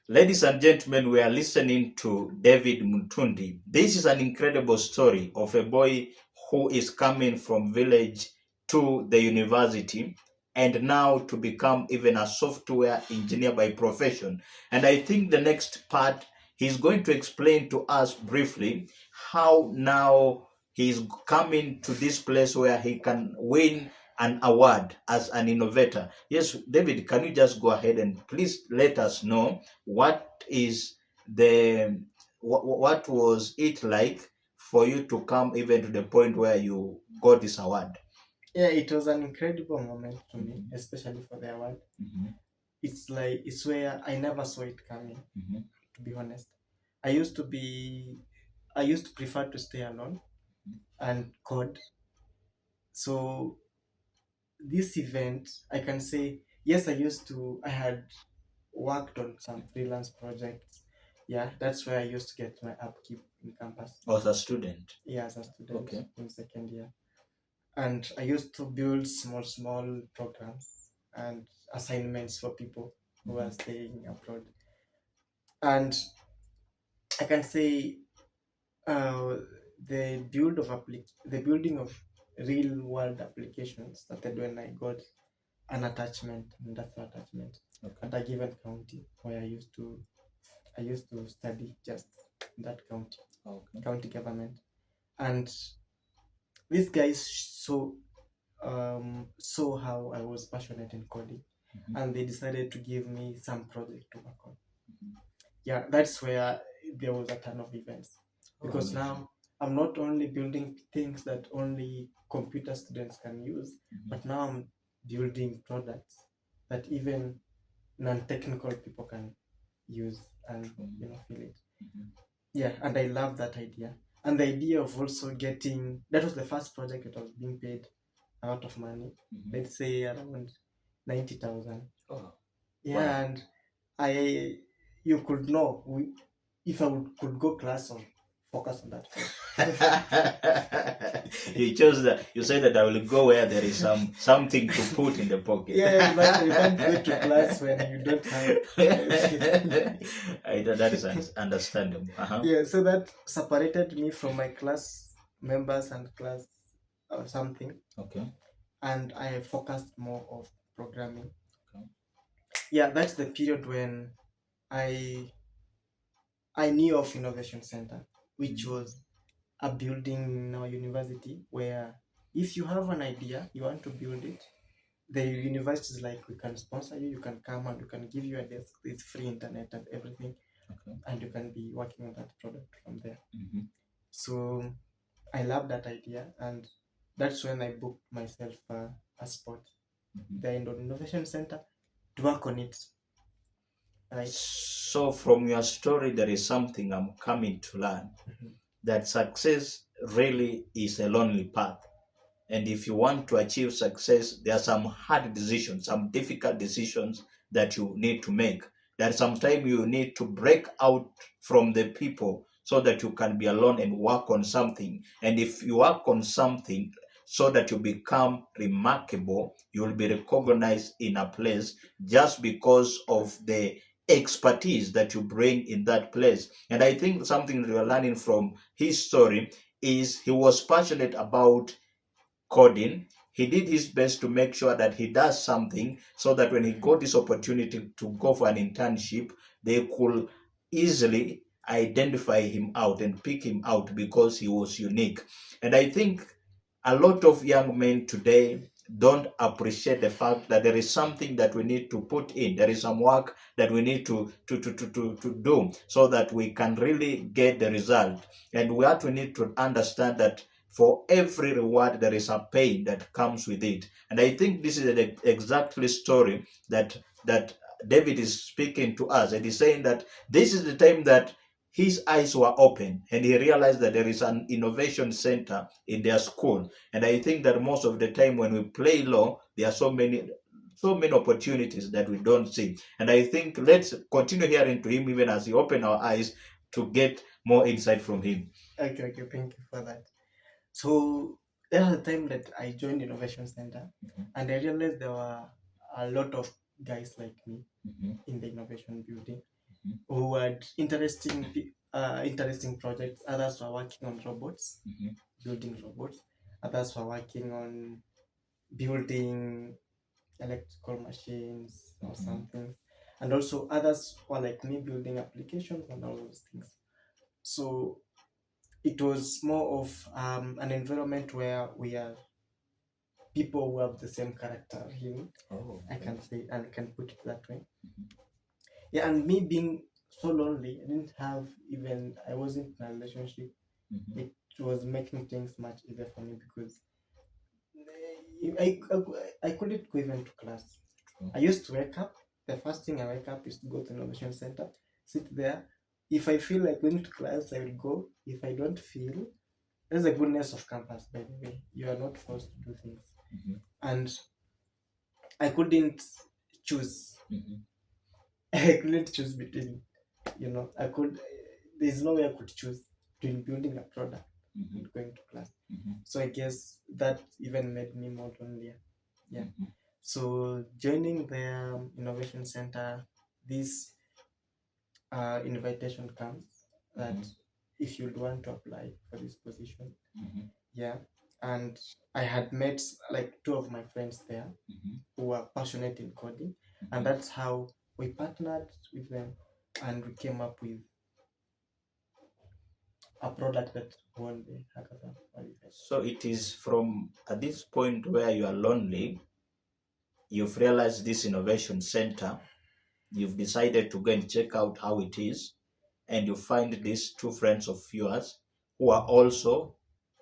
Ladies and gentlemen, we are listening to David Mutundi. This is an incredible story of a boy who is coming from village to the university and now to become even a software engineer by profession. And I think the next part, he's going to explain to us briefly how now he's coming to this place where he can win an award as an innovator. Yes, David, can you just go ahead and please let us know what is the what was it like for you to come even to the point where you got this award? Yeah, it was an incredible moment to me, Mhm, especially for the award. mhm, It's where I never saw it coming, mhm, to be honest. I used to be I used to prefer to stay alone and code. So this event, I can say, yes, I had worked on some freelance projects. Yeah, that's where I used to get my upkeep in campus. as a student. Yeah, as a student Okay. in second year. And I used to build small programs and assignments for people who are Mhm, staying abroad. And I can say uh, the building of real world applications started when I got an attachment, an industrial attachment okay. at a given county where I used to study just in that Okay. county government. And these guys saw how I was passionate in coding, Mhm, and they decided to give me some project to work on. mhm. Yeah, that's where there was a ton of events, Oh, because amazing. now I'm not only building things that only computer students can use, Mhm, but now I'm building products that even non-technical people can use and true. feel it. Mhm, Yeah, and I love that idea. And the idea of also getting that was the first project that was being paid a lot of money. mhm. Let's say around 90,000. Oh, wow. Yeah, and I you could know if could go class on focus on that course. You chose that. You say that I will go where there is something to put in the pocket. Yeah, you can't go to class when you don't have. That is understandable. Uh-huh. Yeah, so that separated me from my class members and class something, Okay. and I focused more of programming. Okay. Yeah, that's the period when I I knew of Innovation Center, which Mhm. was a building in our university where if you have an idea, you want to build it, the university is like, we can sponsor you, you can come and you can give you a desk, it's free internet and everything, Okay. and you can be working on that product from there. Mhm, So I love that idea, and that's when I booked myself a spot mhm. there in the Innovation Center to work on it, right? So, from your story, there is something I'm coming to learn Mhm. that success really is a lonely path. And if you want to achieve success, there are some hard decisions, some difficult decisions that you need to make. That sometimes you need to break out from the people so that you can be alone and work on something. And if you work on something so that you become remarkable, you will be recognized in a place just because of the expertise that you bring in that place. And I think something that we're learning from his story is he was passionate about coding. He did his best to make sure that he does something so that when he got this opportunity to go for an internship, they could easily identify him out and pick him out because he was unique. And I think a lot of young men today don't appreciate the fact that there is something that we need to put in. There is some work that we need to do so that we can really get the result. And we need to understand that for every reward there is a pain that comes with it. And I think this is the exactly story that David is speaking to us, and he's saying that this is the time that his eyes were open and he realized that there is an innovation center in their school. And I think that most of the time when we play low, there are so many opportunities that we don't see. And I think let's continue hearing to him even as he open our eyes to get more insight from him. Okay, okay, thank you for that. So there was a time that I joined Innovation Center, Mhm, and I realized there were a lot of guys like me mhm, in the innovation building. who had interesting projects. Others were working on robots, Mhm. building robots. Others were working on building electrical machines or Mhm. something. And also others were like me, building applications and all those things. So it was more of an environment where we are people who have the same character here. Oh, I okay. can say and can put it that way. Mhm. Yeah, and me being so lonely, I wasn't in a relationship. Mhm. It was making things much easier for me because I couldn't go even to class. True. I used to wake up. The first thing I wake up is to go to innovation center, sit there. If I feel like going to class, I will go. If I don't feel, there's the goodness of campus, by the way. You are not forced to do things. Mhm. And I couldn't choose. Mhm. I couldn't choose between, there's no way I could choose between building a product Mhm. and going to class. Mhm. So I guess that even made me more lonelier. Yeah. Mhm. So joining the innovation center, this invitation comes that Mhm. if you'd want to apply for this position, Mhm. yeah. And I had met like two of my friends there Mhm. who were passionate in coding, and Mhm. that's how we partnered with them, and we came up with a product that won the hackathon or event. So it is from at this point where you are lonely, you've realized this innovation center, you've decided to go and check out how it is, and you find these two friends of yours who are also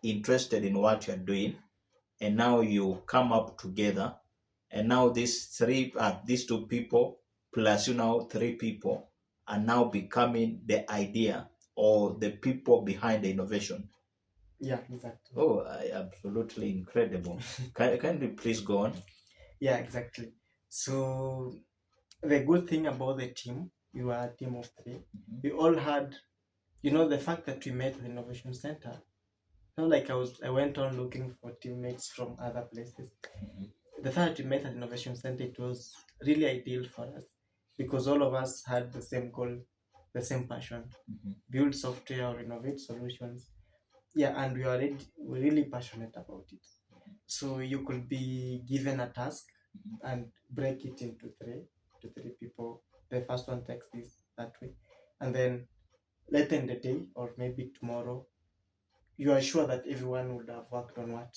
interested in what you're doing, and now you come up together, and now these two people plus three people are now becoming the idea or the people behind the innovation. Yeah, exactly. Oh, absolutely incredible. Can you please go on? Yeah, exactly. So the good thing about the team, we were a team of three. Mhm. We all had, the fact that we met at the innovation center. Not like I went on looking for teammates from other places. Mhm. The fact that we met at the innovation center, it was really ideal for us because all of us had the same goal, the same passion: Mhm. build software or innovate solutions. Yeah, and we're really passionate about it. So you could be given a task Mhm. and break it into three people. The first one takes this that way, and then later in the day or maybe tomorrow, you are sure that everyone would have worked on what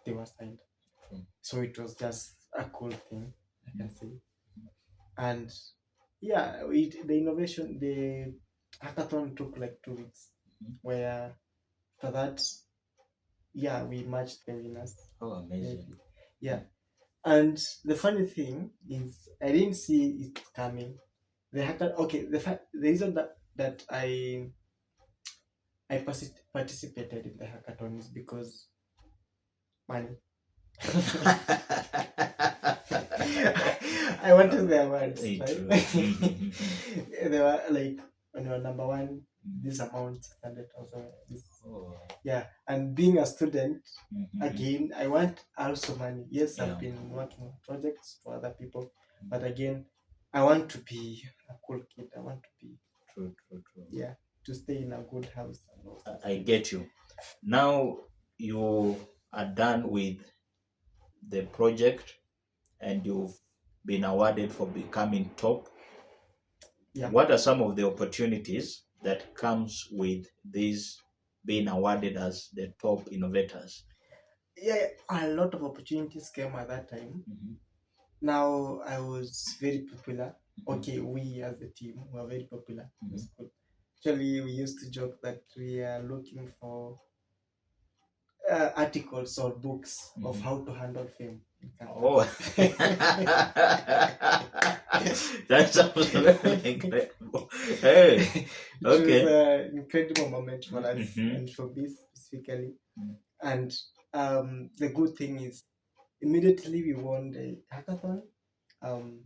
they were assigned. True. So it was just a cool thing, I Mhm. can say. And yeah, the hackathon took like 2 weeks, Mhm. where for that, yeah, we matched the winners. Oh, amazing. Maybe. Yeah. And the funny thing is, I didn't see it coming. The reason that I participated in the hackathon is because money. I wanted the awards, Eh, right? true. Mhm. They were like, when you were number one, Mhm. this amount, 100,000. Oh. Yeah, and being a student, Mhm. again, I want also money. Yes, I've Yeah. been working on projects for other people, but again, I want to be a cool kid. I want to be, True, true, true. yeah, to stay in a good house and all those I things. get you. Now you are done with the project and you've been awarded for becoming top. Yeah, What are some of the opportunities that comes with this being awarded as the top innovators? yeah, a lot of opportunities came at that time. Mhm. Now I was very popular. Mhm. Okay, we as a team were very popular in the Mhm. school. Actually, we used to joke that we are looking for articles or books of Mhm. how to handle fame in campus. Oh, that's absolutely incredible. Hey, Which was okay. an incredible moment for us Mhm. and for this specifically. Mhm. And the good thing is, immediately we won the hackathon. Um,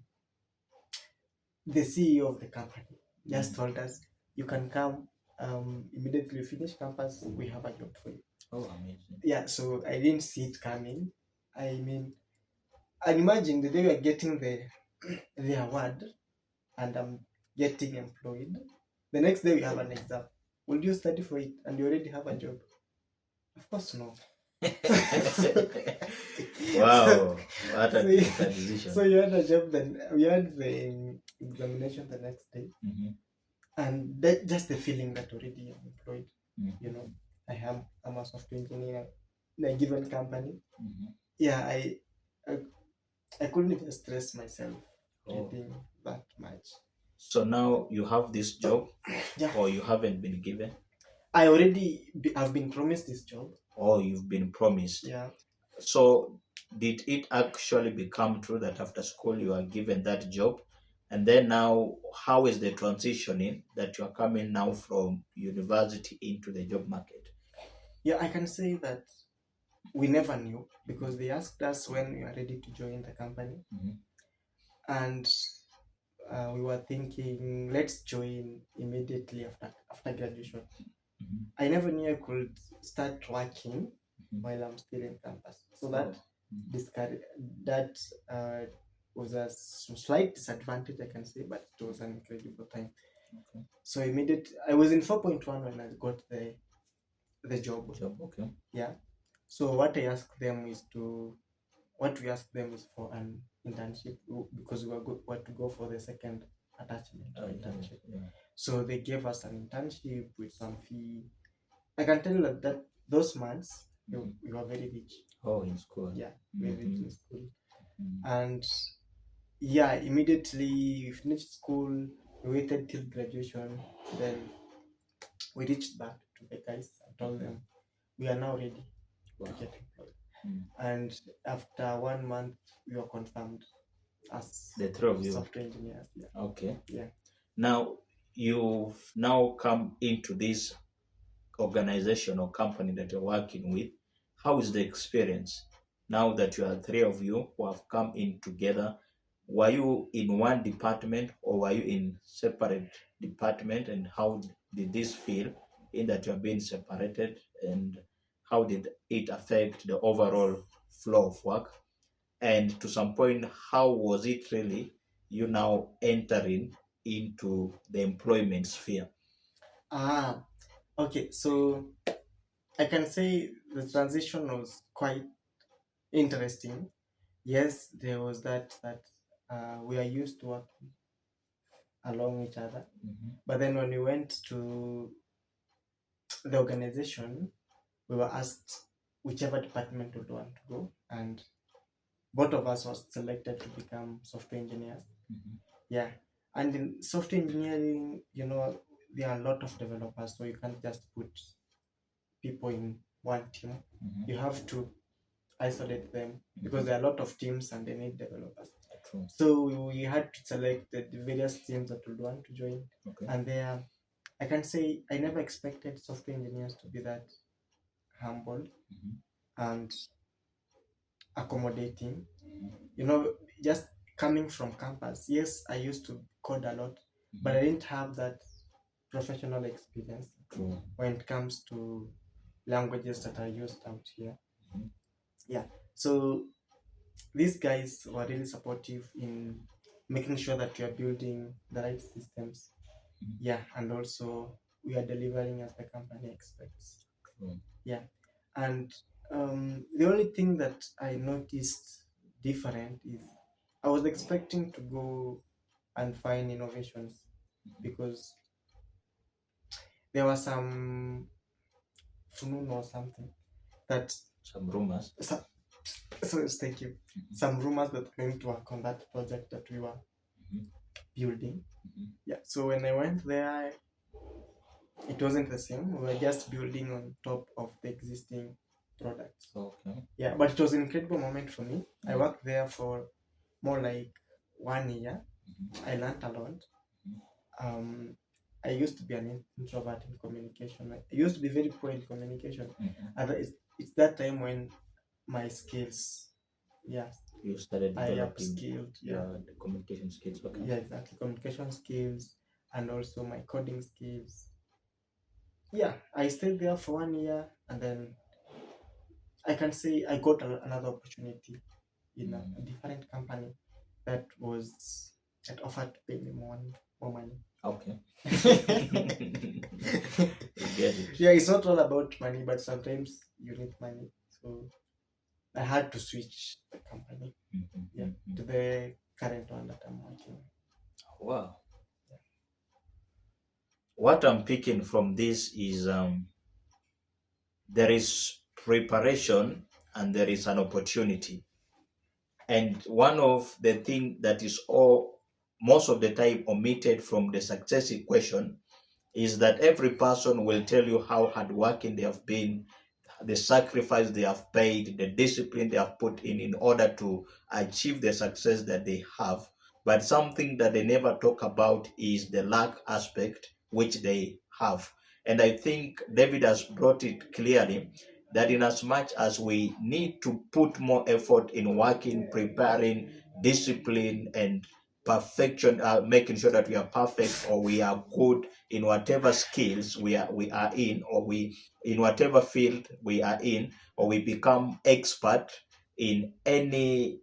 the CEO of the company just told us, "You can come immediately you finish campus. We have a job for you." Oh, amazing. Yeah, so I didn't see it coming. I mean, and imagine the day we are getting the award, and I'm getting employed. The next day we have an exam. Will you study for it and you already have a job? Of course, no. so, Wow, what a so, difficult decision. so you had a job, then we had the examination the next day, Mm-hmm. and that just the feeling that already I'm employed. You Mm-hmm. know, I'm a software engineer in a given company. Mm-hmm. Yeah, I, I couldn't even stress myself Oh. getting that much. So now you have this job, Yeah, or you haven't been given, I've been promised this job. or you've been promised. Yeah. So did it actually become true that after school you are given that job? And then now, how is the transitioning that you are coming now from university into the job market? Yeah, I can say that we never knew because they asked us when we are ready to join the company, Mhm. and we were thinking let's join immediately after graduation. Mhm. I never knew I could start working Mhm. while I'm still in campus. So Oh. that discourage that was a slight disadvantage, I can say, but it was an incredible time. Okay. So immediately, I was in 4.1 when I got the job. Job, okay. Yeah. So what I asked them is what we asked them is for an internship because were to go for the second attachment or Yeah, internship. yeah. So they gave us an internship with some fee. I can tell you that those months Mhm. we were very rich. Oh, in school. Yeah, very rich Mhm. in school. Mhm. And yeah, immediately we finished school, we waited till graduation, then we reached back to the guys and told them we are now ready to Wow. get employed. Mm. And after 1 month, we were confirmed as The three of you. software engineers. Yeah, Okay. yeah. Now you've now come into this organization or company that you're working with. How is the experience now that you are three of you who have come in together? Were you in one department or were you in separate department? And how did this feel in that you are being separated? And how did it affect the overall flow of work? And to some point, how was it really you now entering into the employment sphere? Ah, okay. So I can say the transition was quite interesting. Yes, there was that we are used to working along each other, Mhm. but then when we went to the organization, we were asked whichever department would want to go, and both of us was selected to become software engineers. Mhm. Yeah, and in software engineering, there are a lot of developers, so you can't just put people in one team. Mhm. You have to isolate them because Mhm. there are a lot of teams and they need developers. True. So we had to select the various teams that would want to join, Okay. and there, I can say I never expected software engineers to be that humble Mhm. and accommodating. Mhm. Just coming from campus, yes, I used to code a lot, but I Mhm. didn't have that professional experience True. when it comes to languages that are used out here. Mhm. Yeah. So these guys were really supportive in making sure that we are building the right systems. Mhm. Yeah, and also we are delivering as the company expects. True. Yeah, and the only thing that I noticed different is I was expecting to go and find innovations because there was some fununu or something that Some rumors. so, so thank you, Mhm. some rumors that were going to work on that project that we were Mhm. building. Mhm. Yeah, so when I went there, it wasn't the same. We were just building on top of the existing products. Okay. Yeah, but it was an incredible moment for me. I Mhm. worked there for more like 1 year. Mhm. I learned a lot. Mhm. Um, I used to be an introvert in communication. I used to be very poor in communication. Mhm. And it's that time when my skills, yeah, You started I developing upskilled. Yeah, your communication skills. Okay. yeah, exactly. Communication skills and also my coding skills. Yeah, I stayed there for 1 year, and then I can say I got another opportunity in a Mm. different company that offered to pay me more money. Okay. Yeah, You get it. it's not all about money, but sometimes you need money. So I had to switch the company, Mhm, yeah, mhm. to the current one that I'm working. Wow. What I'm picking from this is there is preparation and there is an opportunity. And one of the things that is all most of the time omitted from the success equation is that every person will tell you how hardworking they have been, the sacrifice they have paid, the discipline they have put in order to achieve the success that they have. But something that they never talk about is the luck aspect which they have. And I think David has brought it clearly that in as much as we need to put more effort in working, preparing, discipline, and perfection, making sure that we are perfect or we are good in whatever skills we are in, or we in whatever field we are in, or we become expert in anything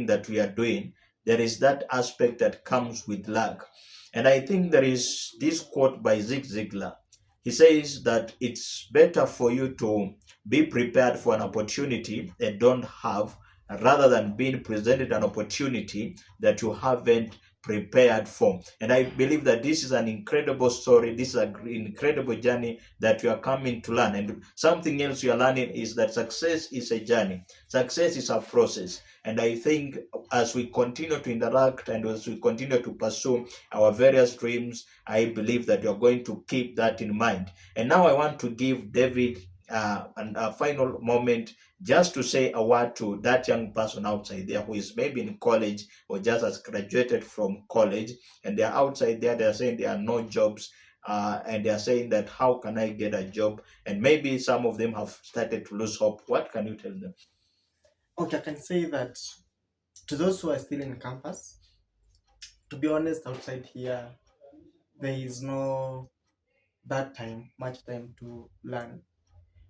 that we are doing. There is that aspect that comes with luck. And I think there is this quote by Zig Ziglar. He says that it's better for you to be prepared for an opportunity that don't have, rather than being presented an opportunity that you haven't prepared for. And I believe that this is an incredible story. This is an incredible journey that you are coming to learn. And something else you are learning is that success is a journey. Success is a process. And I think as we continue to interact and as we continue to pursue our various dreams, I believe that you're going to keep that in mind. And now I want to give David a final moment just to say a word to that young person outside there who is maybe in college or just has graduated from college, and they're outside there, they're saying there are no jobs. And they're saying that how can I get a job? And maybe some of them have started to lose hope. What can you tell them? Okay, I can say that to those who are still in campus, to be honest, outside here, there is no that time, much time to learn.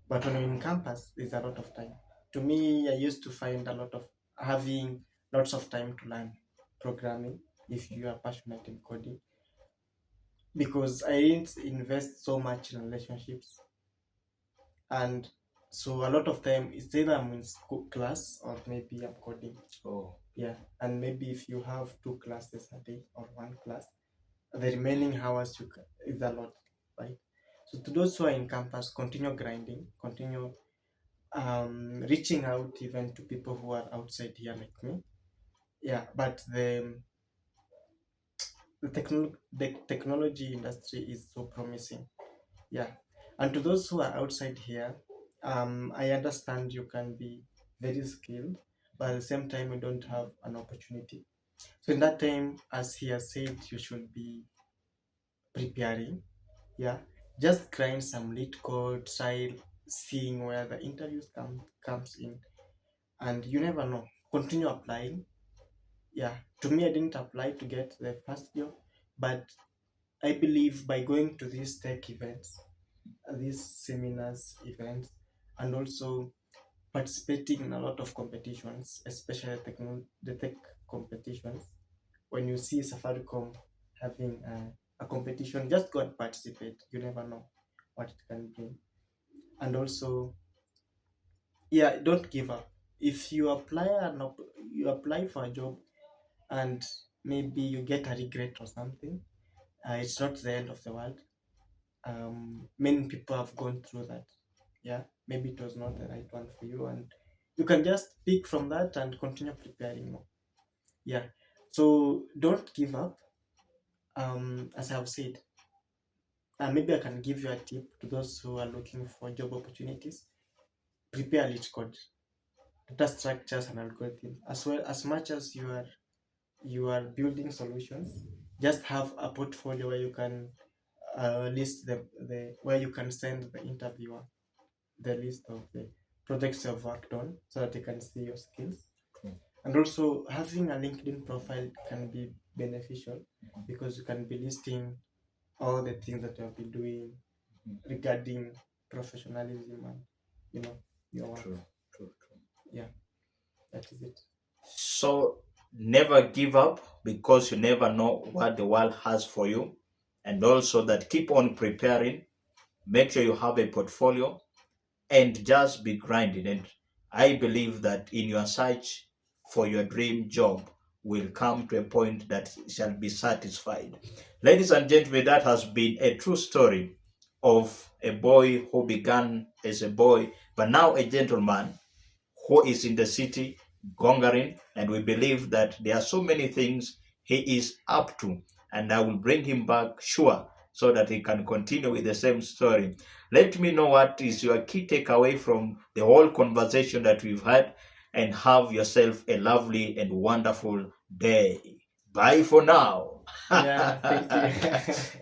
But when you're in campus, there's a lot of time. To me, I used to find a lot of having lots of time to learn programming if you are passionate in coding, because I didn't invest so much in relationships. And so a lot of time it's either I'm in school class or maybe I'm coding. Oh, Yeah. And maybe if you have two classes a day or one class, the remaining hours is a lot, right? So to those who are in campus, continue grinding, continue reaching out even to people who are outside here like me. Yeah, but the technology industry is so promising. Yeah, and to those who are outside here, I understand you can be very skilled, but at the same time you don't have an opportunity. So in that time, as he has said, you should be preparing. Yeah, just grind some lead code, try seeing where the interviews comes in, and you never know. Continue applying. Yeah, to me, I didn't apply to get the first job, but I believe by going to these tech events, these seminars, events, and also participating in a lot of competitions, especially the tech competitions. When you see Safaricom having a competition, just go and participate. You never know what it can bring. And also, yeah, don't give up. If you apply for a job and maybe you get a regret or something, it's not the end of the world. Many people have gone through that. Yeah, maybe it was not the right one for you, and you can just pick from that and continue preparing more. Yeah, so don't give up. As I've said, and maybe I can give you a tip to those who are looking for job opportunities. Prepare lead code, data structures, and algorithms. As well, as much as you are building solutions, just have a portfolio where you can list the where you can send the interviewer the list of the projects you've worked on so that they can see your skills. okay. And also, having a LinkedIn profile can be beneficial because you can be listing all the things that you have been doing Mhm. regarding professionalism and your work. True, true, true. Yeah, that is it. So Never give up, because you never know what the world has for you. And also that keep on preparing. Make sure you have a portfolio and just be grinding. And I believe that in your search for your dream job will come to a point that shall be satisfied. Ladies and gentlemen, that has been a true story of a boy who began as a boy, but now a gentleman who is in the city Gongering, and we believe that there are so many things he is up to, and I will bring him back sure so that he can continue with the same story. Let me know what is your key takeaway from the whole conversation that we've had, and have yourself a lovely and wonderful day. Bye for now. Yeah, thank you.